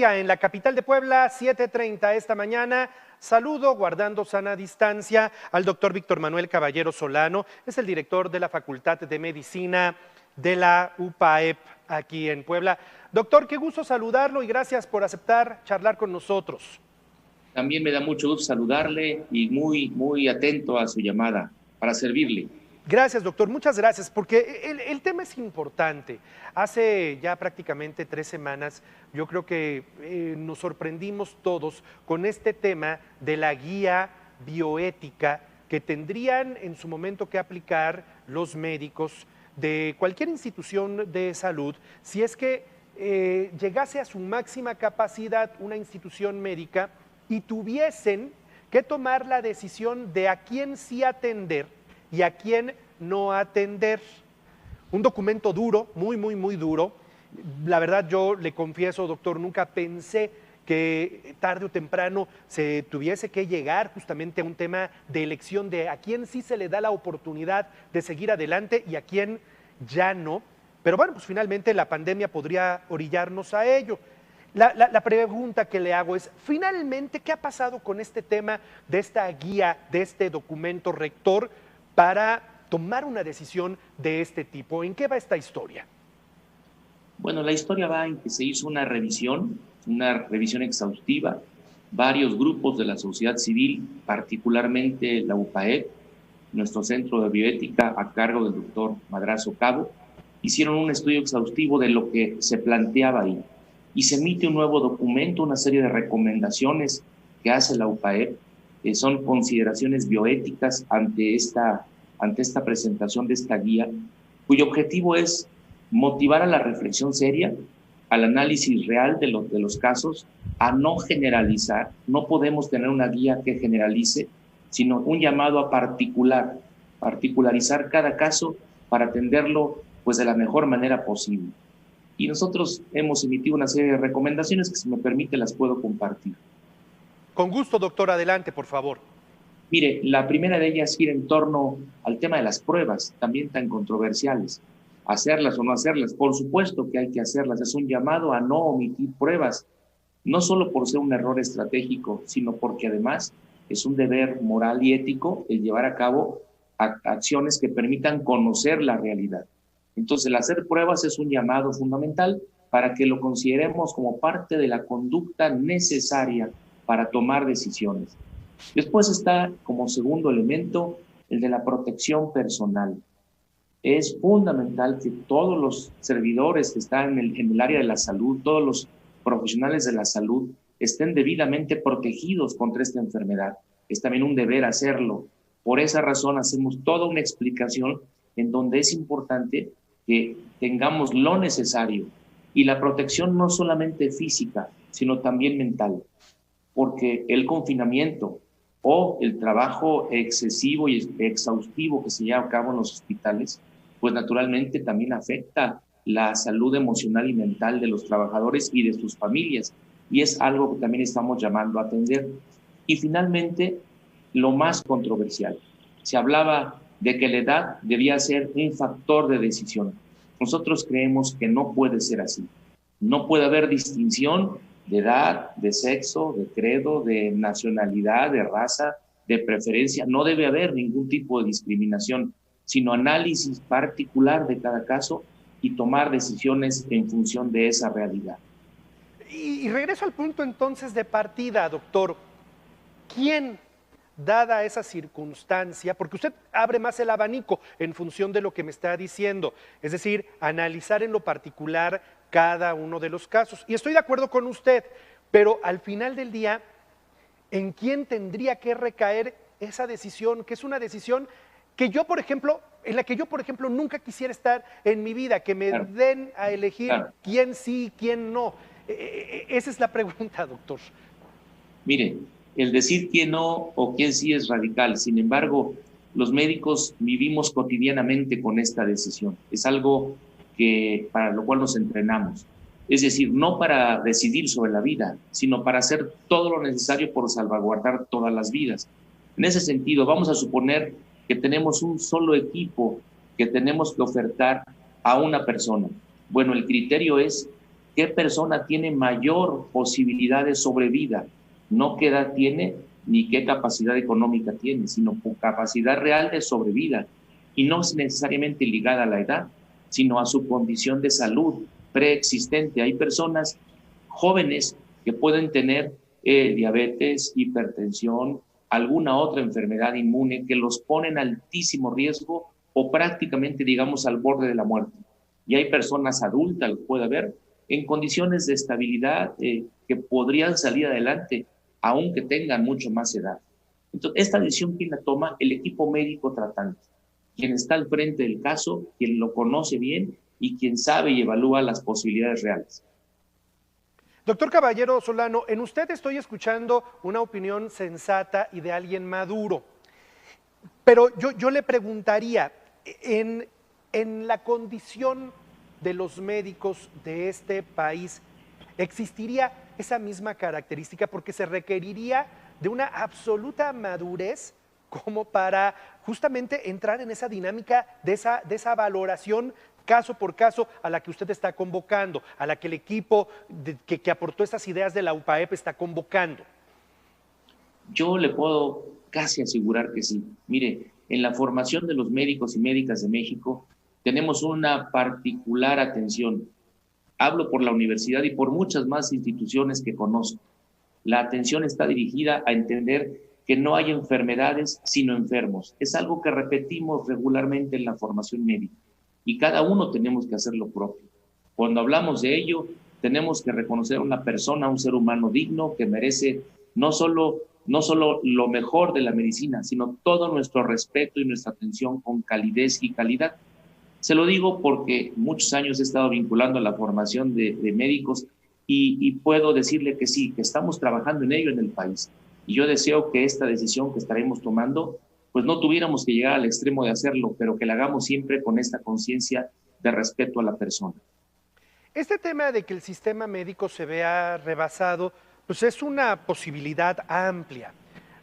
En la capital de Puebla, 7:30 esta mañana. Saludo, guardando sana distancia, al doctor Víctor Manuel Caballero Solano. Es el director de la Facultad de Medicina de la UPAEP aquí en Puebla. Doctor, qué gusto saludarlo y gracias por aceptar charlar con nosotros. También me da mucho gusto saludarle y muy atento a su llamada para servirle. Gracias, doctor, muchas gracias, porque el tema es importante. Hace ya prácticamente 3 semanas, yo creo que nos sorprendimos todos con este tema de la guía bioética que tendrían en su momento que aplicar los médicos de cualquier institución de salud, si es que llegase a su máxima capacidad una institución médica y tuviesen que tomar la decisión de a quién sí atender y a quién no atender. Un documento duro, muy duro. La verdad, yo le confieso, doctor, nunca pensé que tarde o temprano se tuviese que llegar justamente a un tema de elección de a quién sí se le da la oportunidad de seguir adelante y a quién ya no. Pero bueno, pues finalmente la pandemia podría orillarnos a ello. La pregunta que le hago es, finalmente, ¿qué ha pasado con este tema de esta guía, de este documento rector para tomar una decisión de este tipo? ¿En qué va esta historia? Bueno, la historia va en que se hizo una revisión exhaustiva. Varios grupos de la sociedad civil, particularmente la UPAEP, nuestro centro de bioética a cargo del doctor Madrazo Cabo, hicieron un estudio exhaustivo de lo que se planteaba ahí. Y se emite un nuevo documento, una serie de recomendaciones que hace la UPAEP, que son consideraciones bioéticas ante esta presentación de esta guía, cuyo objetivo es motivar a la reflexión seria, al análisis real de los casos, a no generalizar. No podemos tener una guía que generalice, sino un llamado a particularizar cada caso para atenderlo pues de la mejor manera posible. Y nosotros hemos emitido una serie de recomendaciones que, si me permite, las puedo compartir. Con gusto, doctor, adelante, por favor. Mire, la primera de ellas gira en torno al tema de las pruebas, también tan controversiales. Hacerlas o no hacerlas, por supuesto que hay que hacerlas. Es un llamado a no omitir pruebas, no solo por ser un error estratégico, sino porque además es un deber moral y ético el llevar a cabo acciones que permitan conocer la realidad. Entonces, el hacer pruebas es un llamado fundamental para que lo consideremos como parte de la conducta necesaria para tomar decisiones. Después está, como segundo elemento, el de la protección personal. Es fundamental que todos los servidores que están en el área de la salud, todos los profesionales de la salud, estén debidamente protegidos contra esta enfermedad. Es también un deber hacerlo. Por esa razón hacemos toda una explicación en donde es importante que tengamos lo necesario, y la protección no solamente física, sino también mental, porque el confinamiento o el trabajo excesivo y exhaustivo que se lleva a cabo en los hospitales, pues naturalmente también afecta la salud emocional y mental de los trabajadores y de sus familias, y es algo que también estamos llamando a atender. Y finalmente, lo más controversial, se hablaba de que la edad debía ser un factor de decisión. Nosotros creemos que no puede ser así. No puede haber distinción de edad, de sexo, de credo, de nacionalidad, de raza, de preferencia. No debe haber ningún tipo de discriminación, sino análisis particular de cada caso y tomar decisiones en función de esa realidad. Y regreso al punto entonces de partida, doctor. ¿Quién, dada esa circunstancia, porque usted abre más el abanico en función de lo que me está diciendo, es decir, analizar en lo particular cada uno de los casos? Y estoy de acuerdo con usted, pero al final del día, ¿en quién tendría que recaer esa decisión? Que es una decisión que yo, por ejemplo, en la que yo, por ejemplo, nunca quisiera estar en mi vida, que me den a elegir quién sí, quién no. Esa es la pregunta, doctor. Mire, el decir quién no o quién sí es radical. Sin embargo, los médicos vivimos cotidianamente con esta decisión. Es algo para lo cual nos entrenamos. Es decir, no para decidir sobre la vida, sino para hacer todo lo necesario por salvaguardar todas las vidas. En ese sentido, vamos a suponer que tenemos un solo equipo que tenemos que ofertar a una persona. Bueno, el criterio es qué persona tiene mayor posibilidad de sobrevida, no qué edad tiene ni qué capacidad económica tiene, sino por capacidad real de sobrevida, y no es necesariamente ligada a la edad, sino a su condición de salud preexistente. Hay personas jóvenes que pueden tener diabetes, hipertensión, alguna otra enfermedad inmune que los pone en altísimo riesgo o prácticamente, digamos, al borde de la muerte. Y hay personas adultas, puede haber, en condiciones de estabilidad que podrían salir adelante, aunque tengan mucho más edad. Entonces, esta decisión, ¿quién la toma? El equipo médico tratante, quien está al frente del caso, quien lo conoce bien y quien sabe y evalúa las posibilidades reales. Doctor Caballero Solano, en usted estoy escuchando una opinión sensata y de alguien maduro, pero yo le preguntaría, en la condición de los médicos de este país, ¿existiría esa misma característica? Porque se requeriría de una absoluta madurez como para justamente entrar en esa dinámica de esa valoración caso por caso a la que usted está convocando, a la que el equipo que aportó esas ideas de la UPAEP está convocando. Yo le puedo casi asegurar que sí. Mire, en la formación de los médicos y médicas de México tenemos una particular atención. Hablo por la universidad y por muchas más instituciones que conozco. La atención está dirigida a entender que no hay enfermedades sino enfermos. Es algo que repetimos regularmente en la formación médica y cada uno tenemos que hacer lo propio. Cuando hablamos de ello, tenemos que reconocer a una persona, un ser humano digno que merece no solo lo mejor de la medicina, sino todo nuestro respeto y nuestra atención con calidez y calidad. Se lo digo porque muchos años he estado vinculando a la formación de médicos y puedo decirle que sí, que estamos trabajando en ello en el país. Y yo deseo que esta decisión que estaremos tomando, pues no tuviéramos que llegar al extremo de hacerlo, pero que la hagamos siempre con esta conciencia de respeto a la persona. Este tema de que el sistema médico se vea rebasado, pues es una posibilidad amplia.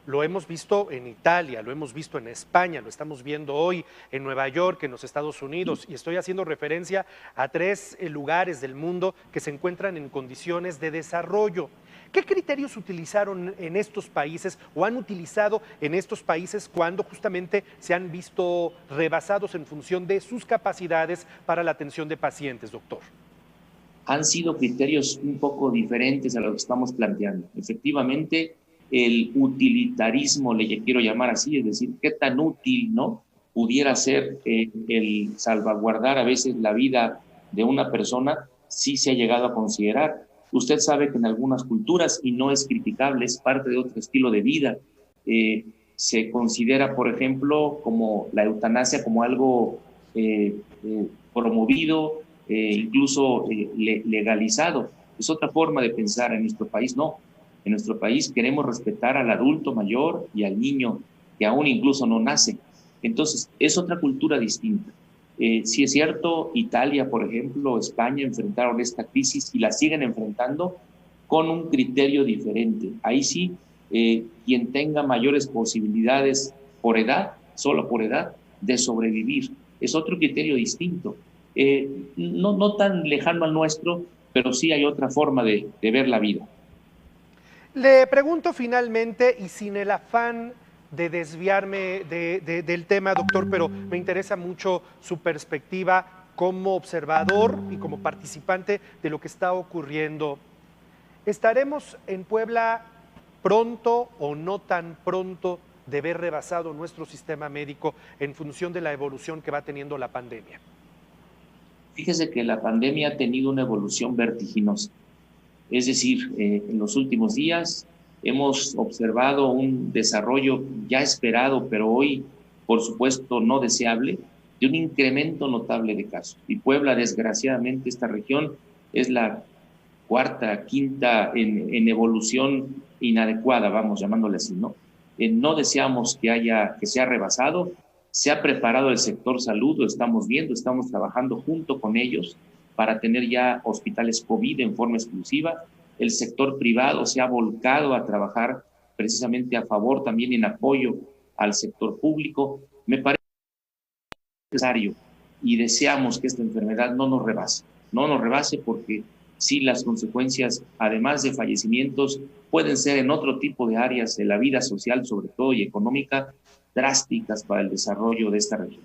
Lo hemos visto en Italia, lo hemos visto en España, lo estamos viendo hoy en Nueva York, en los Estados Unidos, y estoy haciendo referencia a tres lugares del mundo que se encuentran en condiciones de desarrollo. ¿Qué criterios utilizaron en estos países o han utilizado en estos países cuando justamente se han visto rebasados en función de sus capacidades para la atención de pacientes, doctor? Han sido criterios un poco diferentes a lo que estamos planteando. Efectivamente, el utilitarismo, le quiero llamar así, es decir, qué tan útil, ¿no?, pudiera ser el salvaguardar a veces la vida de una persona, sí se ha llegado a considerar. Usted sabe que en algunas culturas, y no es criticable, es parte de otro estilo de vida, se considera, por ejemplo, como la eutanasia como algo promovido, incluso legalizado. Es otra forma de pensar. En nuestro país no. En nuestro país queremos respetar al adulto mayor y al niño que aún incluso no nace. Entonces, es otra cultura distinta. Sí es cierto, Italia, por ejemplo, España enfrentaron esta crisis y la siguen enfrentando con un criterio diferente. Ahí sí, quien tenga mayores posibilidades por edad, solo por edad, de sobrevivir. Es otro criterio distinto. No tan lejano al nuestro, pero sí hay otra forma de ver la vida. Le pregunto finalmente, y sin el afán de desviarme del tema, doctor, pero me interesa mucho su perspectiva como observador y como participante de lo que está ocurriendo. ¿Estaremos en Puebla pronto o no tan pronto de ver rebasado nuestro sistema médico en función de la evolución que va teniendo la pandemia? Fíjese que la pandemia ha tenido una evolución vertiginosa. Es decir, en los últimos días hemos observado un desarrollo ya esperado, pero hoy, por supuesto, no deseable, de un incremento notable de casos. Y Puebla, desgraciadamente, esta región es la cuarta, quinta en evolución inadecuada, vamos llamándole así, ¿no? No deseamos que sea rebasado. Se ha preparado el sector salud, lo estamos viendo, estamos trabajando junto con ellos para tener ya hospitales COVID en forma exclusiva. El sector privado se ha volcado a trabajar precisamente a favor, también en apoyo al sector público. Me parece necesario y deseamos que esta enfermedad no nos rebase porque sí las consecuencias, además de fallecimientos, pueden ser en otro tipo de áreas de la vida social, sobre todo y económica, drásticas para el desarrollo de esta región.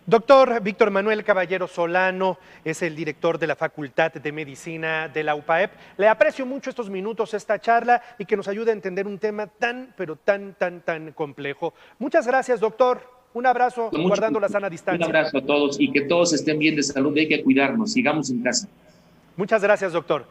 Doctor Víctor Manuel Caballero Solano es el director de la Facultad de Medicina de la UPAEP. Le aprecio mucho estos minutos, esta charla, y que nos ayude a entender un tema tan, pero tan complejo. Muchas gracias, doctor. Un abrazo, guardando la sana distancia. Un abrazo a todos y que todos estén bien de salud. Hay que cuidarnos. Sigamos en casa. Muchas gracias, doctor.